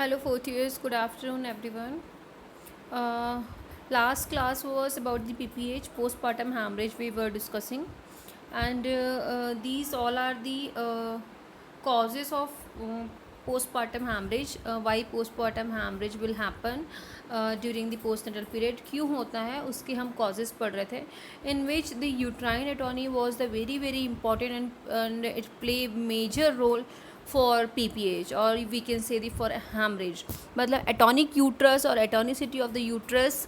Hello, fourth years. Good afternoon, everyone. Uh, Last class was about the PPH, postpartum hemorrhage, we were discussing, and these all are the causes of postpartum hemorrhage. Why postpartum hemorrhage will happen during the postnatal period? क्यों होता है उसके हम causes पढ़ रहे थे, in which the uterine atony was the very important and it play major role for PPH, or we can say the for hemorrhage. मतलब atonic uterus और एटॉनिसिटी ऑफ द यूट्रस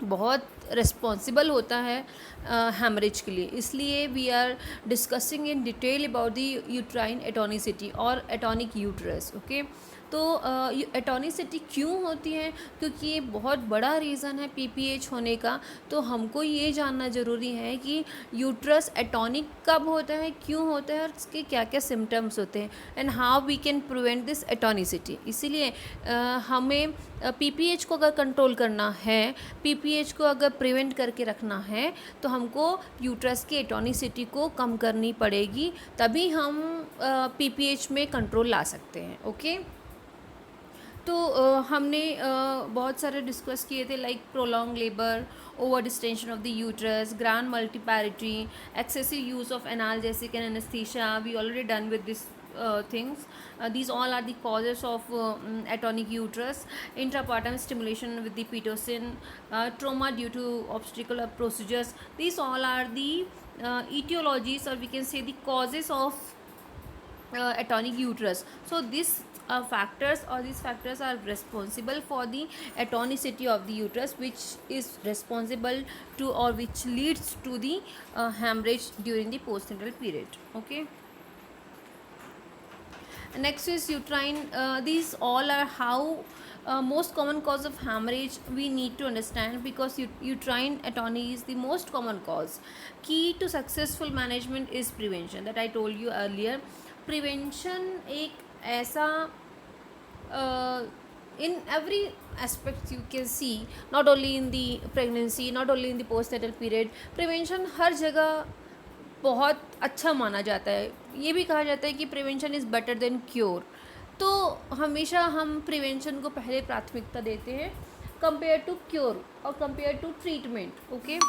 बहुत रिस्पॉन्सिबल होता है haemorrhage के लिए. इसलिए we are discussing in detail about the uterine atonicity और atonic uterus. Okay, तो एटॉनिसिटी क्यों होती है? क्योंकि ये बहुत बड़ा रीज़न है पीपीएच होने का. तो हमको ये जानना ज़रूरी है कि यूट्रस एटॉनिक कब होता है, क्यों होता है और इसके क्या क्या सिम्टम्स होते हैं, and how we can prevent this atonicity. इसीलिए हमें पीपीएच को अगर कंट्रोल करना है, पीपीएच को अगर प्रिवेंट करके रखना है, तो हमको यूट्रस की एटॉनिसिटी को कम करनी पड़ेगी, तभी हम पीपीएच में कंट्रोल ला सकते हैं. ओके, तो हमने बहुत सारे डिस्कस किए थे, like prolong labour, over distension of the uterus, grand multiparity, excessive use of analgesic and anaesthesia. We already done with this things. These all are the causes of atonic uterus. Intrapartum stimulation with the pitocin, trauma due to obstetrical procedures. These all are the etiologies, or we can say the causes of atonic uterus. So these these factors are responsible for the atonicity of the uterus, which is responsible to, or which leads to the hemorrhage during the postnatal period. Okay, next is uterine. These all are how most common cause of hemorrhage we need to understand, because uterine atony is the most common cause. Key to successful management is prevention, that I told you earlier. Prevention एक ऐसा in every aspect you can see, not only in the pregnancy, not only in the postnatal period. prevention हर जगह बहुत अच्छा माना जाता है. ये भी कहा जाता है कि prevention is better than cure. तो हमेशा हम प्रिवेंशन को पहले प्राथमिकता देते हैं कंपेयर टू क्योर और कंपेयर टू ट्रीटमेंट. ओके,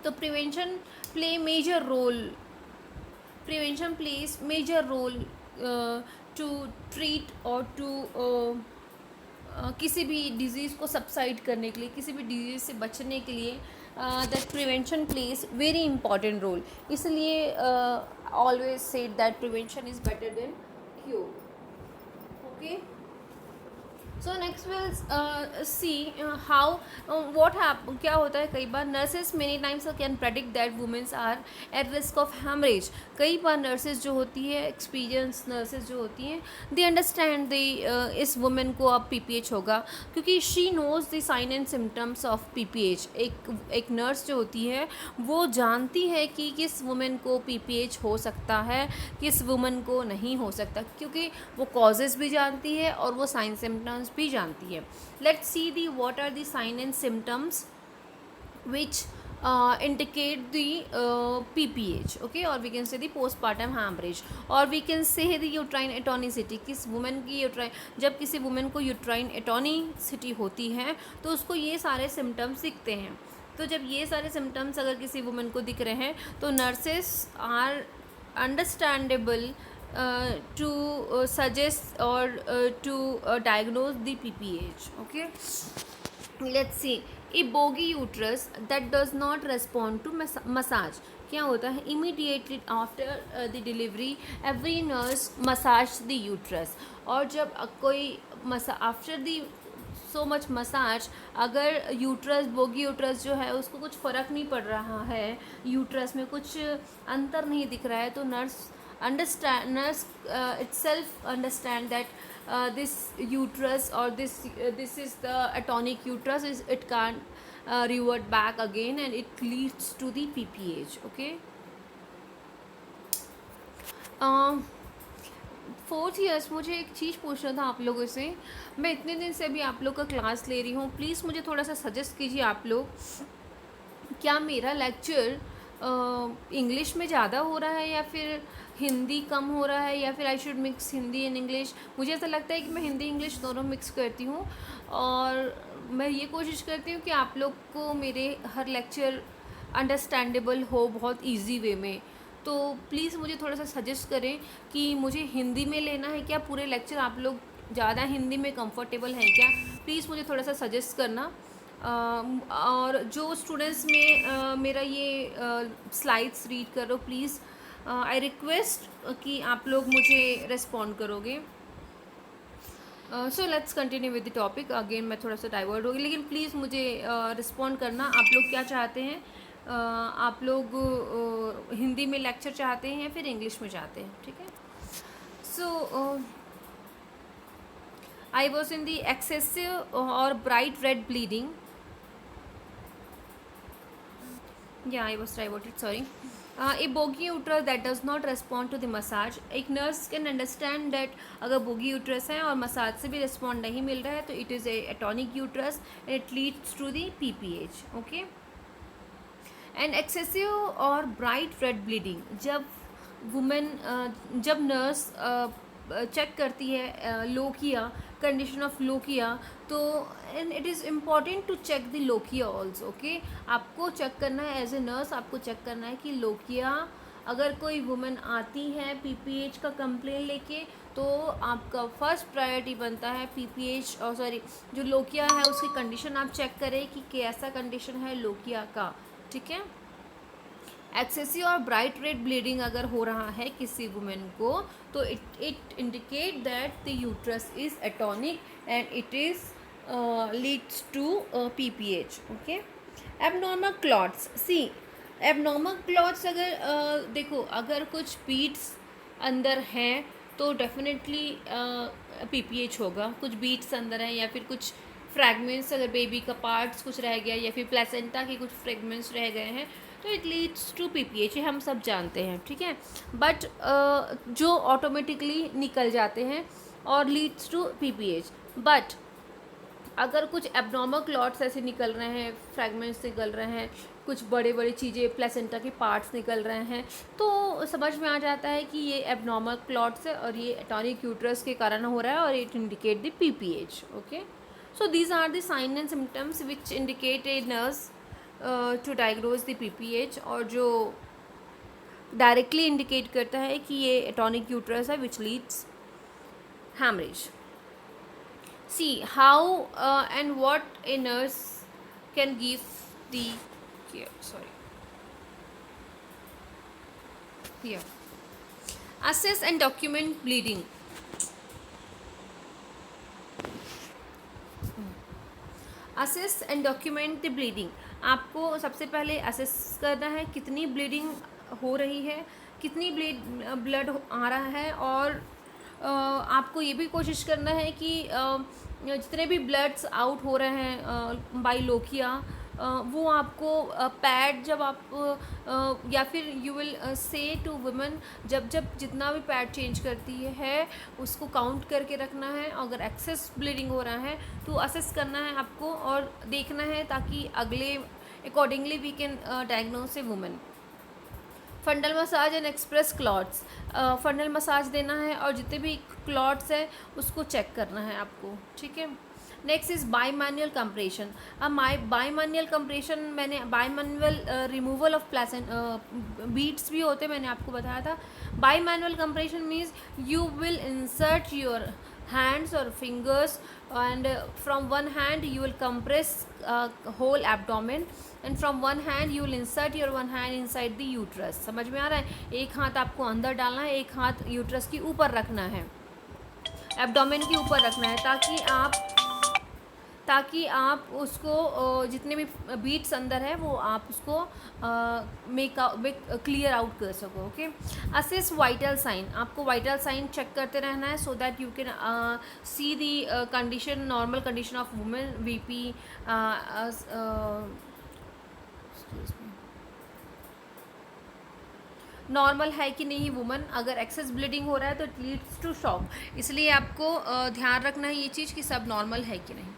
तो prevention play major role, prevention plays major role to treat और टू किसी भी डिज़ीज़ को सबसाइड करने के लिए, किसी भी डिजीज़ से बचने के लिए that prevention plays very important role. इसलिए always said that prevention is better than cure. Okay, so next will see how what क्या होता है. कई बार nurses many times can predict that womens are at risk of haemorrhage. कई बार nurses जो होती है, एक्सपीरियंस नर्सेज जो होती हैं, दे अंडरस्टैंड इस वुमेन को अब पीपीएच होगा, क्योंकि she knows the sign and symptoms of PPH. एक नर्स जो होती है वो जानती है कि किस वुमेन को पीपीएच हो सकता है, किस वुमेन को नहीं हो सकता, क्योंकि वो कॉजेज़ भी जानती है और वो साइन सिम्टम्स भी जानती है. Let's see the what are the sign and symptoms which indicate the PPH. Okay, or we can say the postpartum hemorrhage, or we can say the uterine atonicity. किस women की uterine, जब किसी women को uterine atonicity होती है तो उसको ये सारे सिम्टम्स दिखते हैं. तो जब ये सारे सिम्टम्स अगर किसी वुमेन को दिख रहे हैं, तो nurses are understandable to suggest or to diagnose the PPH. Okay, let's see. A bogy uterus that does not respond to massage. क्या होता है? Immediately after the delivery, every nurse massage the uterus. और जब कोई after the so much massage, अगर uterus, bogie uterus जो है उसको कुछ फ़र्क नहीं पड़ रहा है, यूट्रस में कुछ अंतर नहीं दिख रहा है, तो nurse itself understand that this uterus, or this is the atonic uterus, it can't revert back again, and it leads to the PPH. Okay, fourth years, मुझे एक चीज़ पूछना था आप लोगों से. मैं इतने दिन से अभी आप लोग का क्लास ले रही हूँ, प्लीज़ मुझे थोड़ा सा सजेस्ट कीजिए आप लोग. क्या मेरा लेक्चर इंग्लिश में ज़्यादा हो रहा है या फिर हिंदी कम हो रहा है, या फिर I should mix Hindi and English? मुझे ऐसा लगता है कि मैं हिंदी इंग्लिश दोनों मिक्स करती हूँ, और मैं ये कोशिश करती हूँ कि आप लोग को मेरे हर लेक्चर अंडरस्टैंडेबल हो बहुत इजी वे में। तो प्लीज़ मुझे थोड़ा सा सजेस्ट करें कि मुझे हिंदी में लेना है क्या पूरे लेक्चर, आप लोग ज़्यादा हिंदी में कंफर्टेबल हैं क्या? प्लीज़ मुझे थोड़ा सा सजेस्ट करना। और जो स्टूडेंट्स में मेरा ये स्लाइड्स रीड करो, प्लीज़ आई रिक्वेस्ट कि आप लोग मुझे रिस्पॉन्ड करोगे। So let's continue with the topic. Again मैं थोड़ा सा डाइवर्ट हो गई, लेकिन प्लीज़ मुझे रिस्पॉन्ड करना, आप लोग क्या चाहते हैं। आप लोग हिंदी में लेक्चर चाहते हैं या फिर इंग्लिश में चाहते हैं, ठीक है? So I was in the excessive और bright red bleeding. Yeah, I was diverted, sorry. A boggy uterus that does not respond to the massage. एक नर्स कैन अंडरस्टैंड दैट अगर बोगी यूट्रस है और मसाज से भी respond नहीं मिल रहा है तो it is a atonic uterus and it leads to the PPH, okay. And excessive और ब्राइट रेड ब्लीडिंग, जब वुमेन जब नर्स चेक करती है लोकिया, कंडीशन ऑफ लोकिया, तो and it is important to check the lochia also, okay. आपको check करना है as a nurse, आपको चेक करना है कि लोकिया, अगर कोई वुमेन आती है PPH का कंप्लेन लेके, तो आपका फर्स्ट प्रायोरिटी बनता है PPH और सॉरी जो लोकिया है उसकी कंडीशन आप चेक करें कि कैसा कंडीशन है लोकिया का, ठीक है। एक्सेसिव और ब्राइट रेड ब्लीडिंग अगर हो रहा है किसी वुमेन को, तो it indicate that the uterus is atonic and it is leads to PPH, okay. Abnormal clots, see abnormal clots अगर देखो अगर कुछ बीट्स अंदर हैं तो डेफिनेटली PPH होगा। कुछ बीट्स अंदर हैं या फिर कुछ फ्रैगमेंट्स, अगर बेबी का पार्ट्स कुछ रह गया या फिर प्लेसेंटा के कुछ फ्रैगमेंट्स रह गए हैं, तो इट लीड्स टू PPH, हम सब जानते हैं, ठीक है। बट जो ऑटोमेटिकली निकल जाते हैं और लीड्स टू PPH। बट अगर कुछ एबनॉर्मल क्लॉट्स ऐसे निकल रहे हैं, फ्रैगमेंट्स निकल रहे हैं, कुछ बड़े बड़े चीज़ें प्लेसेंटा के पार्ट्स निकल रहे हैं, तो समझ में आ जाता है कि ये एबनॉर्मल क्लॉट्स है और ये एटॉनिक यूट्रस के कारण हो रहा है और it indicate the PPH, okay. So these are the sign and symptoms which indicate a nurse to diagnose the PPH, और जो डायरेक्टली इंडिकेट करता है कि ये एटॉनिक यूट्रस है which leads haemorrhage. See how and what a nurse can give the care. Sorry. Here. Assess and document bleeding. Assess and document the bleeding. आपको सबसे पहले असेस करना है कितनी ब्लीडिंग हो रही है, कितनी ब्लड आ रहा है, और आपको ये भी कोशिश करना है कि जितने भी ब्लड्स आउट हो रहे हैं बाय लोकिया, वो आपको पैड जब आप या फिर you will say to women जब जितना भी पैड चेंज करती है उसको काउंट करके रखना है। अगर एक्सेस ब्लीडिंग हो रहा है तो असेस करना है आपको और देखना है, ताकि अगले accordingly we can diagnose a women. Fundal massage and express clots, fundal massage देना है और जितने भी क्लॉट्स है उसको चेक करना है आपको, ठीक है। Next is bimanual compression. अब बाईमैनुअल कंप्रेशन मैंने bimanual removal of placenta beats भी होते, मैंने आपको बताया था। Bimanual compression means you will insert your hands or fingers, and from one hand you will compress whole abdomen, and from one hand you will insert your one hand inside the uterus। समझ में आ रहा है? एक हाथ आपको अंदर डालना है, एक हाथ यूट्रस के ऊपर रखना है, एब्डोमेन के ऊपर रखना है, ताकि आप उसको जितने भी बीट्स अंदर है वो आप उसको क्लियर आउट कर सको, ओके। असेस वाइटल साइन, आपको वाइटल साइन चेक करते रहना है so that you can see the condition, normal condition of women, BP normal है कि नहीं वुमन। अगर एक्सेस ब्लीडिंग हो रहा है तो इट लीड्स टू शॉक, इसलिए आपको ध्यान रखना है ये चीज़ कि सब नॉर्मल है कि नहीं।